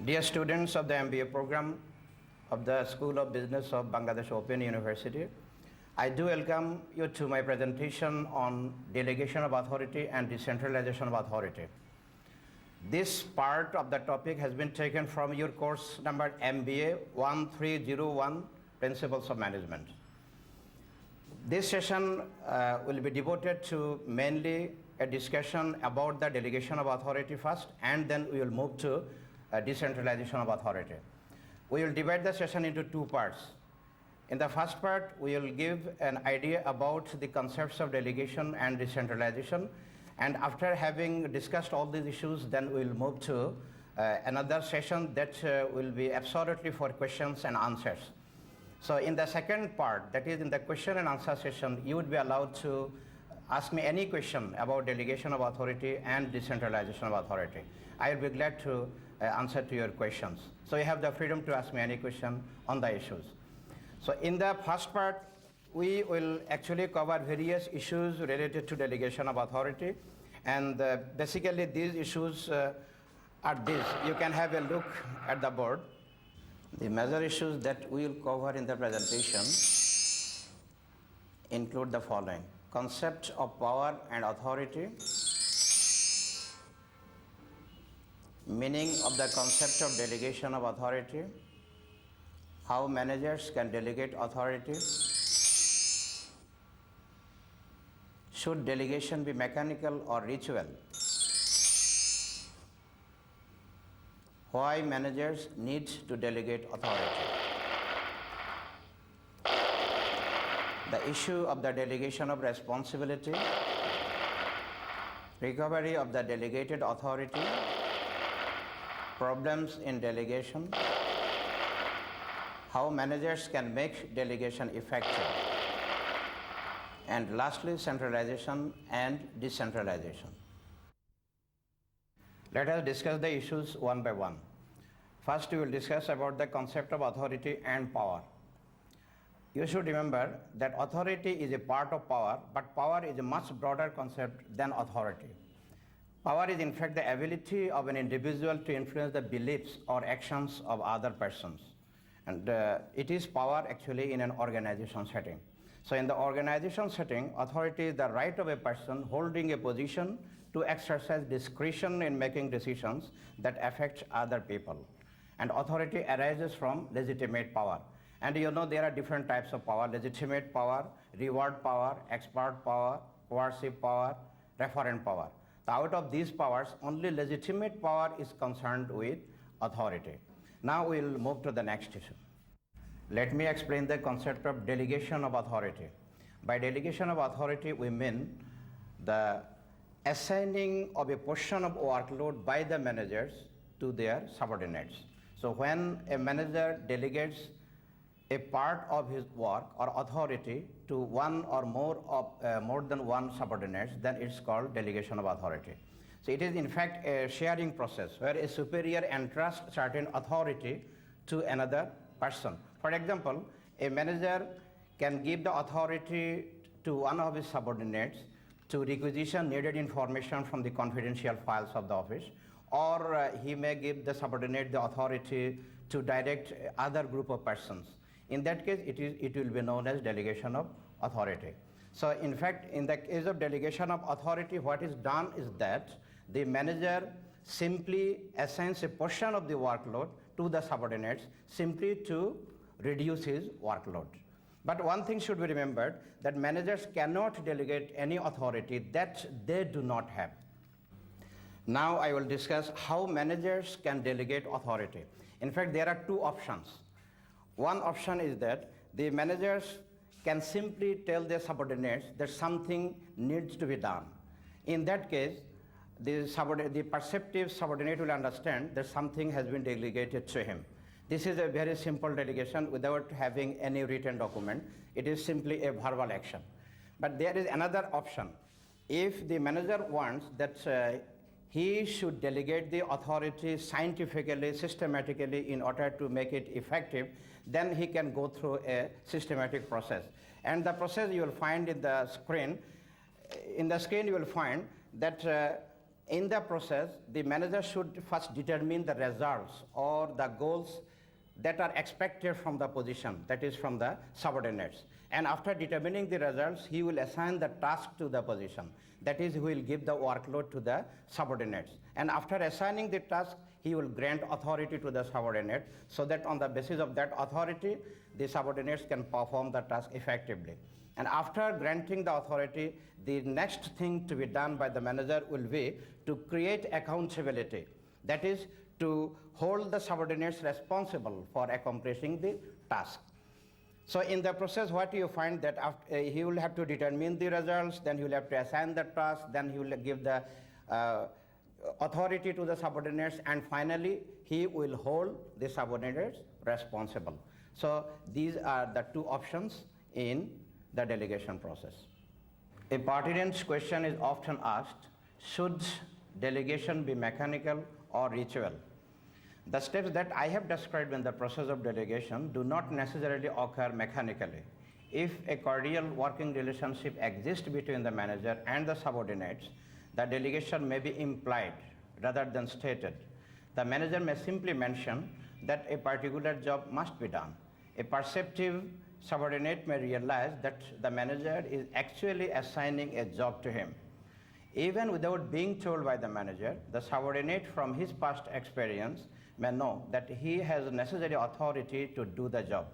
Dear students of the MBA program of the School of Business of Bangladesh Open University, I do welcome you to my presentation on delegation of authority and decentralization of authority. This part of the topic has been taken from your course number MBA-1301, Principles of Management. This session will be devoted to mainly a discussion about the delegation of authority first, and then we will move to decentralization of authority. We will divide the session into two parts. In the first part, we will give an idea about the concepts of delegation and decentralization, and after having discussed all these issues, then we will move to another session that will be absolutely for questions and answers. So in the second part, that is in the question and answer session, you would be allowed to ask me any question about delegation of authority and decentralization of authority. I will be glad to answer to your questions. So you have the freedom to ask me any question on the issues. So in the first part, we will actually cover various issues related to delegation of authority, and basically these issues are these. You can have a look at the board. The major issues that we will cover in the presentation include the following: concept of power and authority, meaning of the concept of delegation of authority, how managers can delegate authority, should delegation be mechanical or ritual, why managers need to delegate authority, the issue of the delegation of responsibility, recovery of the delegated authority, problems in delegation, how managers can make delegation effective, and lastly, centralization and decentralization. Let us discuss the issues one by one. First, we will discuss about the concept of authority and power. You should remember that authority is a part of power, but power is a much broader concept than authority. Power is in fact the ability of an individual to influence the beliefs or actions of other persons. And it is power actually in an organization setting. So in the organization setting, authority is the right of a person holding a position to exercise discretion in making decisions that affect other people. And authority arises from legitimate power. And you know there are different types of power: legitimate power, reward power, expert power, coercive power, referent power. So out of these powers, only legitimate power is concerned with authority. Now we will move to the next issue. Let me explain the concept of delegation of authority. By delegation of authority, we mean the assigning of a portion of workload by the managers to their subordinates. So when a manager delegates a part of his work or authority to one or more than one subordinates, then it's called delegation of authority. So it is in fact a sharing process where a superior entrusts certain authority to another person. For example, a manager can give the authority to one of his subordinates to requisition needed information from the confidential files of the office, or he may give the subordinate the authority to direct other group of persons. In that case, it will be known as delegation of authority. So in fact, in the case of delegation of authority, what is done is that the manager simply assigns a portion of the workload to the subordinates simply to reduce his workload. But one thing should be remembered, that managers cannot delegate any authority that they do not have. Now I will discuss how managers can delegate authority. In fact, there are two options. One option is that the managers can simply tell their subordinates that something needs to be done. In that case, the perceptive subordinate will understand that something has been delegated to him. This is a very simple delegation without having any written document. It is simply a verbal action. But there is another option. If the manager wants that he should delegate the authority scientifically, systematically in order to make it effective, then he can go through a systematic process. And the process you will find in the screen. In the screen you will find that In the process, the manager should first determine the results or the goals that are expected from the position, that is from the subordinates. And after determining the results, he will assign the task to the position. That is, he will give the workload to the subordinates. And after assigning the task, he will grant authority to the subordinate so that on the basis of that authority, the subordinates can perform the task effectively. And after granting the authority, the next thing to be done by the manager will be to create accountability. That is, to hold the subordinates responsible for accomplishing the task. So in the process, what you find that after, he will have to determine the results, then he will have to assign the task, then he will give the authority to the subordinates, and finally, he will hold the subordinates responsible. So these are the two options in the delegation process. A pertinent question is often asked, should delegation be mechanical or ritual? The steps that I have described in the process of delegation do not necessarily occur mechanically. If a cordial working relationship exists between the manager and the subordinates, the delegation may be implied rather than stated. The manager may simply mention that a particular job must be done. A perceptive subordinate may realize that the manager is actually assigning a job to him. Even without being told by the manager, the subordinate from his past experience may know that he has necessary authority to do the job,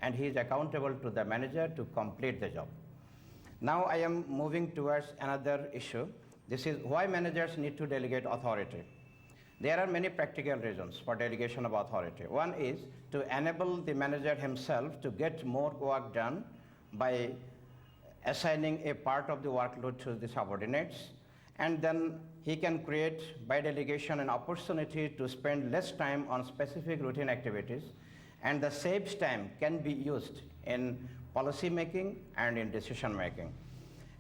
and he is accountable to the manager to complete the job. Now I am moving towards another issue. This is why managers need to delegate authority. There are many practical reasons for delegation of authority. One is to enable the manager himself to get more work done by assigning a part of the workload to the subordinates, and then he can create by delegation an opportunity to spend less time on specific routine activities, and the saved time can be used in policy making and in decision making.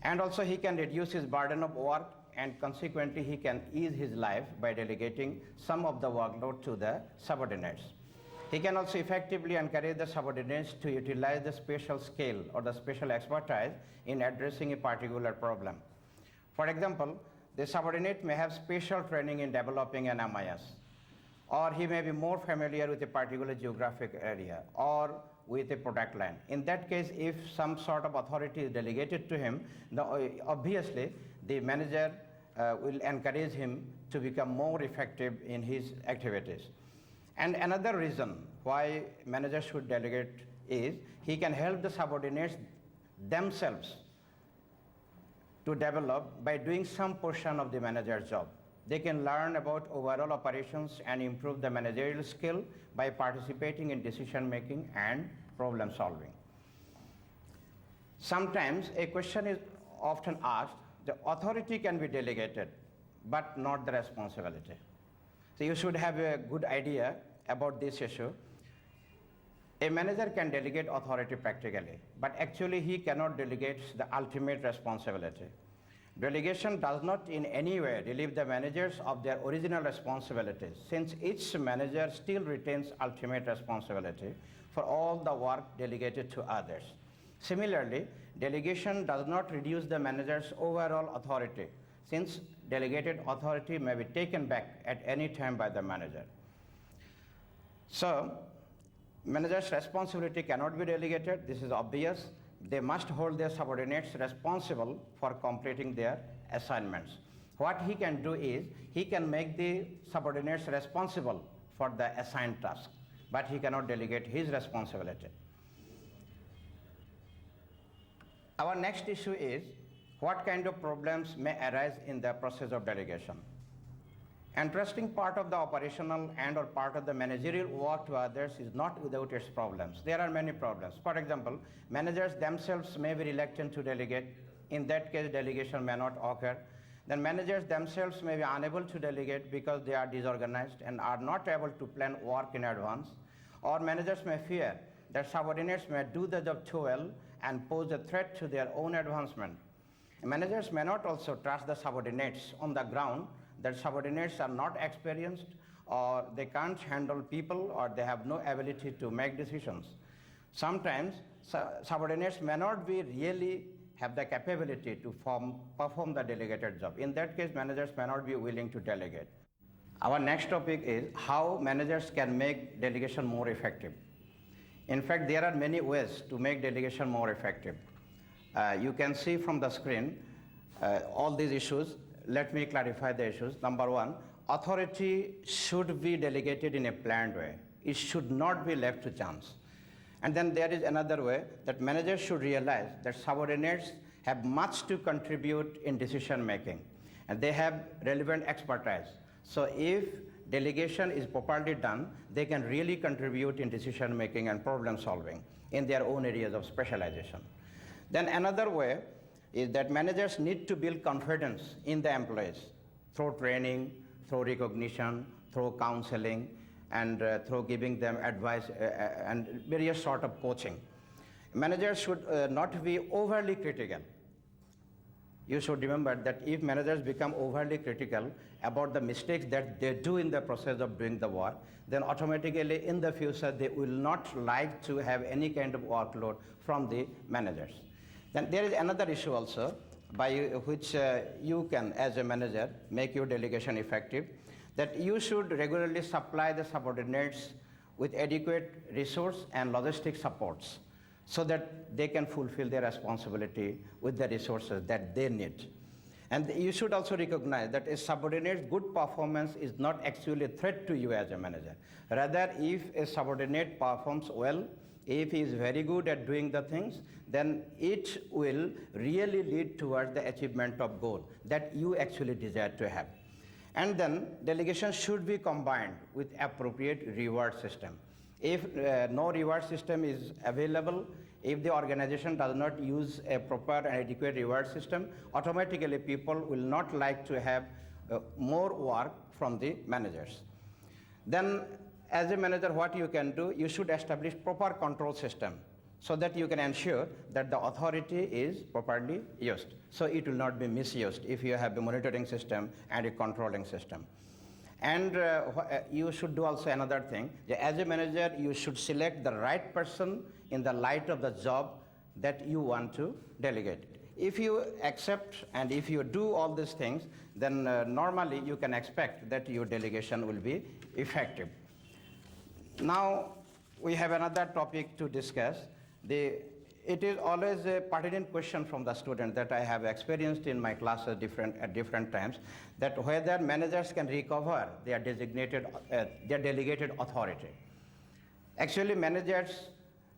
And also he can reduce his burden of work, and consequently he can ease his life by delegating some of the workload to the subordinates. He can also effectively encourage the subordinates to utilize the special skill or the special expertise in addressing a particular problem. For example, the subordinate may have special training in developing an MIS, or he may be more familiar with a particular geographic area or with a product line. In that case, if some sort of authority is delegated to him, obviously the manager will encourage him to become more effective in his activities. And another reason why managers should delegate is he can help the subordinates themselves to develop by doing some portion of the manager's job. They can learn about overall operations and improve the managerial skill by participating in decision making and problem solving. Sometimes a question is often asked, the authority can be delegated, but not the responsibility. So you should have a good idea about this issue. A manager can delegate authority practically, but actually he cannot delegate the ultimate responsibility. Delegation does not in any way relieve the managers of their original responsibilities, since each manager still retains ultimate responsibility for all the work delegated to others. Similarly, delegation does not reduce the manager's overall authority, since delegated authority may be taken back at any time by the manager. So, managers' responsibility cannot be delegated. This is obvious. They must hold their subordinates responsible for completing their assignments. What he can do is, he can make the subordinates responsible for the assigned task, but he cannot delegate his responsibility. Our next issue is, what kind of problems may arise in the process of delegation? Interesting part of the operational and or part of the managerial work to others is not without its problems. There are many problems. For example, managers themselves may be reluctant to delegate. In that case, delegation may not occur. Then managers themselves may be unable to delegate because they are disorganized and are not able to plan work in advance. Or managers may fear that subordinates may do the job too well and pose a threat to their own advancement. Managers may not also trust the subordinates on the ground that subordinates are not experienced, or they can't handle people, or they have no ability to make decisions. Sometimes subordinates may not be really have the capability to perform the delegated job. In that case, managers may not be willing to delegate. Our next topic is how managers can make delegation more effective. In fact, there are many ways to make delegation more effective. You can see from the screen all these issues. Let me clarify the issues. Number one, authority should be delegated in a planned way. It should not be left to chance. And then there is another way that managers should realize that subordinates have much to contribute in decision making, and they have relevant expertise. So if delegation is properly done, they can really contribute in decision making and problem solving in their own areas of specialization. Then another way is that managers need to build confidence in the employees through training, through recognition, through counseling, and through giving them advice and various sort of coaching. Managers should not be overly critical. You should remember that if managers become overly critical about the mistakes that they do in the process of doing the work, then automatically in the future they will not like to have any kind of workload from the managers. Then there is another issue also by which you can, as a manager, make your delegation effective, that you should regularly supply the subordinates with adequate resource and logistic supports so that they can fulfill their responsibility with the resources that they need. And you should also recognize that a subordinate's good performance is not actually a threat to you as a manager. Rather, if a subordinate performs well, if he is very good at doing the things, then it will really lead towards the achievement of goal that you actually desire to have. And then delegation should be combined with appropriate reward system. If no reward system is available, if the organization does not use a proper and adequate reward system, automatically people will not like to have more work from the managers. Then as a manager, what you can do, you should establish proper control system so that you can ensure that the authority is properly used. So it will not be misused if you have a monitoring system and a controlling system. And you should do also another thing. As a manager, you should select the right person in the light of the job that you want to delegate. If you accept and if you do all these things, then normally you can expect that your delegation will be effective. Now, we have another topic to discuss. It is always a pertinent question from the student that I have experienced in my classes at different times, that whether managers can recover their delegated authority. Actually, managers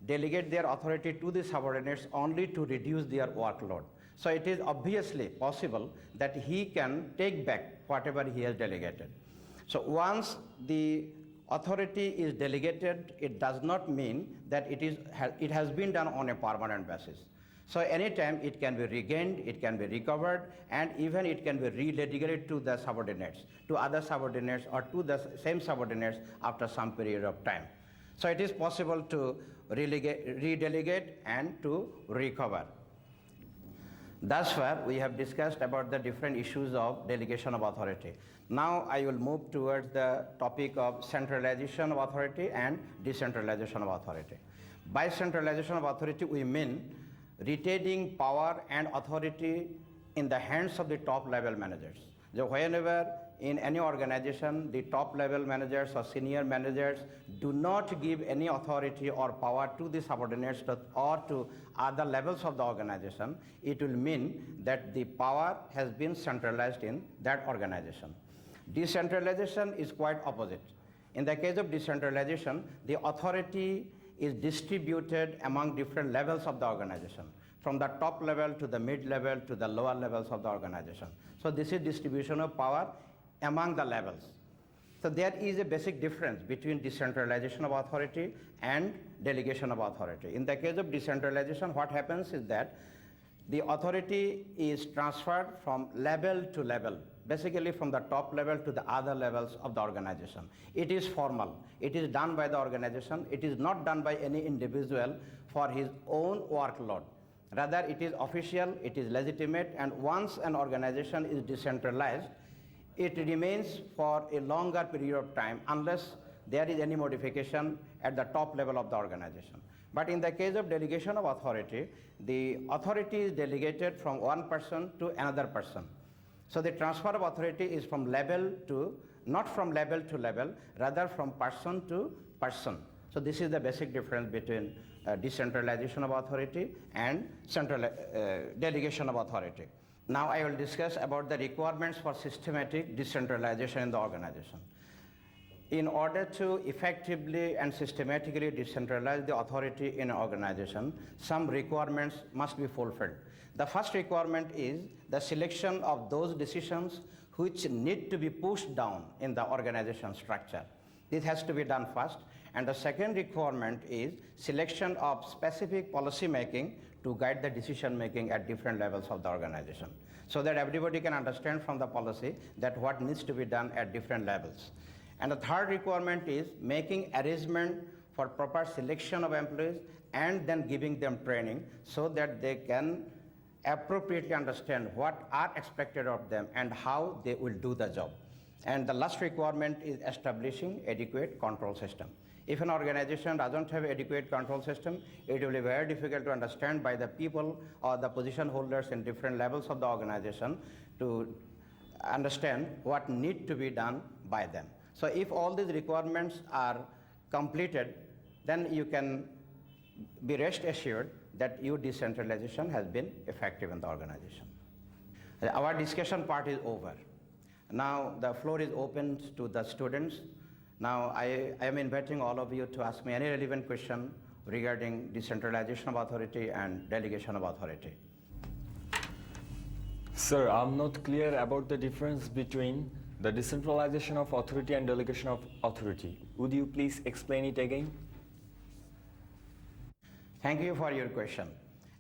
delegate their authority to the subordinates only to reduce their workload. So it is obviously possible that he can take back whatever he has delegated. So once the authority is delegated, it does not mean that it has been done on a permanent basis. So anytime it can be regained, it can be recovered, and even it can be redelegated to the subordinates, to other subordinates, or to the same subordinates after some period of time. So it is possible to redelegate and to recover. Thus far, we have discussed about the different issues of delegation of authority. Now I will move towards the topic of centralization of authority and decentralization of authority. By centralization of authority, we mean retaining power and authority in the hands of the top level managers. So whenever in any organization, the top level managers or senior managers do not give any authority or power to the subordinates or to other levels of the organization, it will mean that the power has been centralized in that organization. Decentralization is quite opposite. In the case of decentralization, the authority is distributed among different levels of the organization, from the top level to the mid level to the lower levels of the organization. So this is distribution of power among the levels. So there is a basic difference between decentralization of authority and delegation of authority. In the case of decentralization, what happens is that the authority is transferred from level to level, basically from the top level to the other levels of the organization. It is formal. It is done by the organization. It is not done by any individual for his own workload. Rather, it is official, it is legitimate, and once an organization is decentralized, it remains for a longer period of time unless there is any modification at the top level of the organization. But in the case of delegation of authority, the authority is delegated from one person to another person. So the transfer of authority is from level to, not from level to level, rather from person to person. So this is the basic difference between decentralization of authority and delegation of authority. Now I will discuss about the requirements for systematic decentralization in the organization. In order to effectively and systematically decentralize the authority in an organization, some requirements must be fulfilled. The first requirement is the selection of those decisions which need to be pushed down in the organization structure. This has to be done first. And the second requirement is selection of specific policy making to guide the decision making at different levels of the organization, so that everybody can understand from the policy that what needs to be done at different levels. And the third requirement is making arrangement for proper selection of employees and then giving them training so that they can appropriately understand what are expected of them and how they will do the job. And the last requirement is establishing adequate control system. If an organization doesn't have adequate control system, it will be very difficult to understand by the people or the position holders in different levels of the organization to understand what need to be done by them. So if all these requirements are completed, then you can be rest assured that your decentralization has been effective in the organization. Our discussion part is over. Now the floor is open to the students. Now I am inviting all of you to ask me any relevant question regarding decentralization of authority and delegation of authority. Sir, I'm not clear about the difference between the decentralization of authority and delegation of authority. Would you please explain it again? Thank you for your question.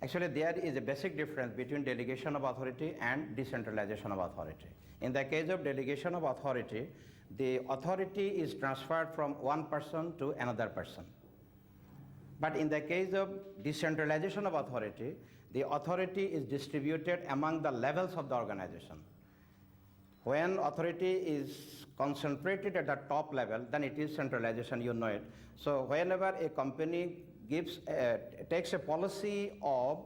Actually, there is a basic difference between delegation of authority and decentralization of authority. In the case of delegation of authority, the authority is transferred from one person to another person. But in the case of decentralization of authority, the authority is distributed among the levels of the organization. When authority is concentrated at the top level, then it is centralization, you know it. So whenever a company takes a policy of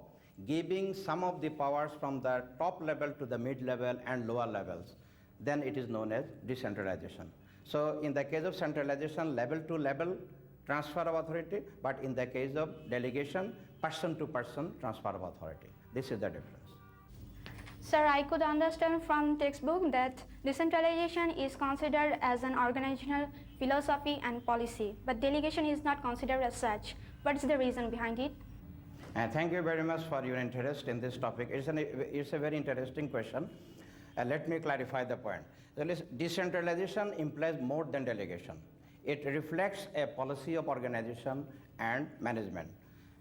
giving some of the powers from the top level to the mid level and lower levels, then it is known as decentralization. So in the case of centralization, level to level transfer of authority, but in the case of delegation, person to person transfer of authority. This is the difference. Sir, I could understand from textbook that decentralization is considered as an organizational philosophy and policy, but delegation is not considered as such. What is the reason behind it? Thank you very much for your interest in this topic. It's a very interesting question. Let me clarify the point. Decentralization implies more than delegation. It reflects a policy of organization and management.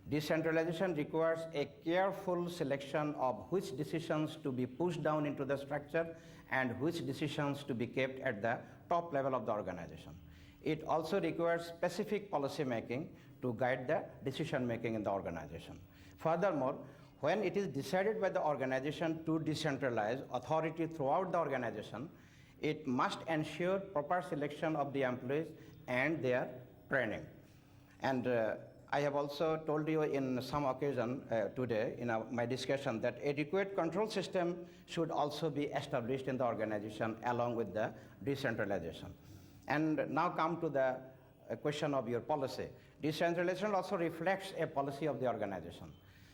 Decentralization requires a careful selection of which decisions to be pushed down into the structure and which decisions to be kept at the top level of the organization. It also requires specific policy making to guide the decision making in the organization. Furthermore, when it is decided by the organization to decentralize authority throughout the organization, it must ensure proper selection of the employees and their training. And I have also told you in some occasion today in my discussion that adequate control system should also be established in the organization along with the decentralization. And now come to the question of your policy. Decentralization also reflects a policy of the organization.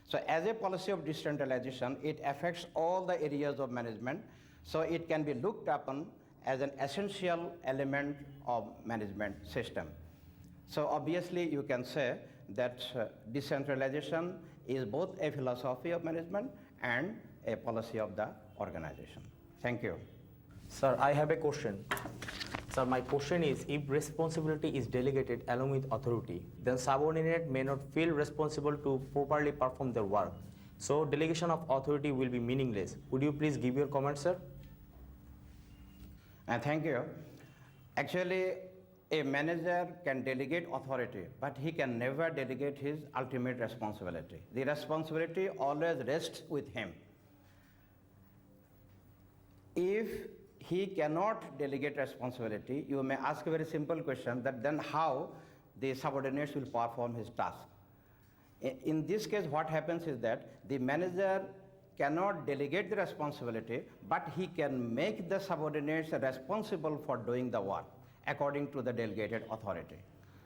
So as a policy of decentralization, it affects all the areas of management, so it can be looked upon as an essential element of management system. So obviously you can say that decentralization is both a philosophy of management and a policy of the organization. Thank you. Sir, I have a question. Sir, my question is, if responsibility is delegated along with authority, then subordinate may not feel responsible to properly perform their work. So delegation of authority will be meaningless. Would you please give your comment, sir? Thank you. Actually, a manager can delegate authority, but he can never delegate his ultimate responsibility. The responsibility always rests with him. If he cannot delegate responsibility, you may ask a very simple question that then how the subordinates will perform his task. In this case, what happens is that the manager cannot delegate the responsibility, but he can make the subordinates responsible for doing the work according to the delegated authority.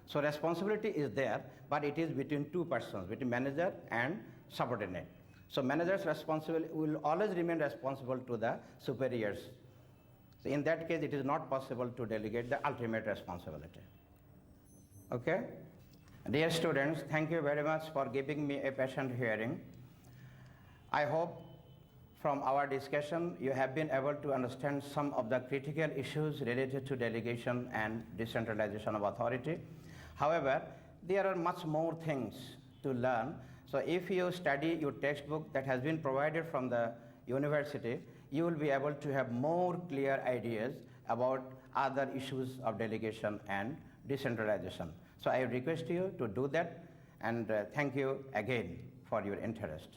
So responsibility is there, but it is between two persons, between manager and subordinate. So manager's responsibility will always remain responsible to the superiors. So in that case, it is not possible to delegate the ultimate responsibility. Okay? Dear students, thank you very much for giving me a patient hearing. I hope from our discussion you have been able to understand some of the critical issues related to delegation and decentralization of authority. However, there are much more things to learn. So if you study your textbook that has been provided from the university, you will be able to have more clear ideas about other issues of delegation and decentralization. So I request you to do that, and thank you again for your interest.